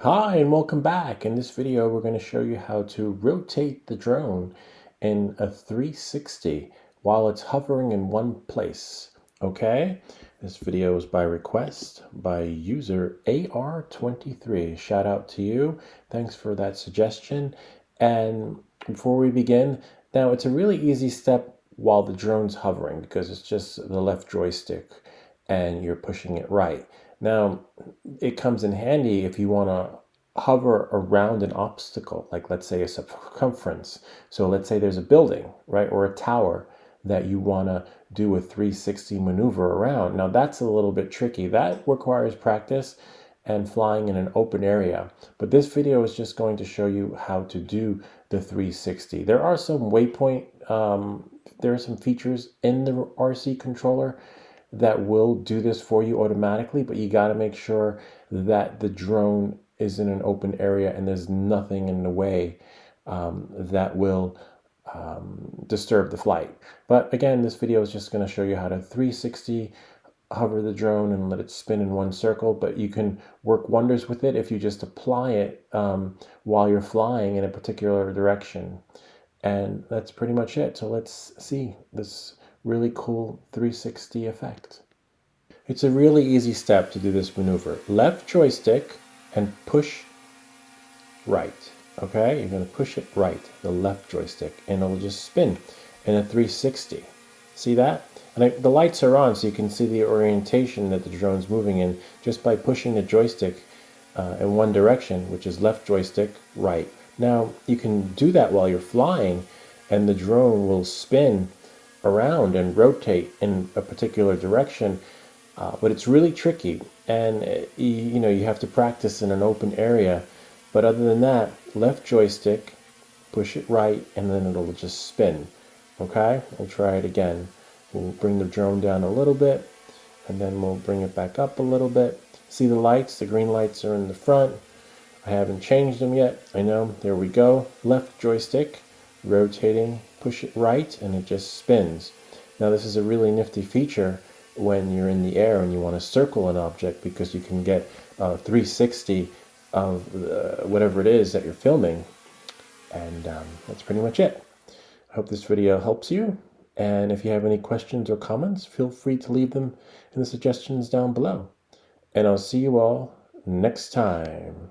Hi and welcome back. In this video, we're going to show you how to rotate the drone in a 360 while it's hovering in one place. Okay, this video is by request by user AR23. Shout out to you. Thanks for that suggestion. And before we begin, now it's a really easy step while the drone's hovering because it's just the left joystick and you're pushing it right. Now, it comes in handy if you want to hover around an obstacle, like let's say a circumference. So let's say there's a building, right, or a tower that you want to do a 360 maneuver around. Now that's a little bit tricky. That requires practice and flying in an open area. But this video is just going to show you how to do the 360. There are some waypoint, there are some features in the RC controller that will do this for you automatically, but you got to make sure that the drone is in an open area and there's nothing in the way that will disturb the flight. But again, this video is just going to show you how to 360 hover the drone and let it spin in one circle, but you can work wonders with it if you just apply it while you're flying in a particular direction. And that's pretty much it. So let's see this really cool 360 effect. It's a really easy step to do this maneuver. Left joystick and push right. Okay, you're going to push it right, the left joystick, and it'll just spin in a 360. See that? And the lights are on so you can see the orientation that the drone's moving in just by pushing the joystick in one direction, which is left joystick, right. Now, you can do that while you're flying, and the drone will spin around and rotate in a particular direction, but it's really tricky, and you have to practice in an open area. But other than that, left joystick, push it right, and then it'll just spin. Okay, we'll try it again. We'll bring the drone down a little bit, and then we'll bring it back up a little bit. See the lights? The green lights are in the front. I haven't changed them yet. I know. There we go. Left joystick, rotating, push it right, and it just spins. Now this is a really nifty feature when you're in the air and you want to circle an object, because you can get 360 of whatever it is that you're filming. And that's pretty much it. I hope this video helps you. And if you have any questions or comments, feel free to leave them in the suggestions down below. And I'll see you all next time.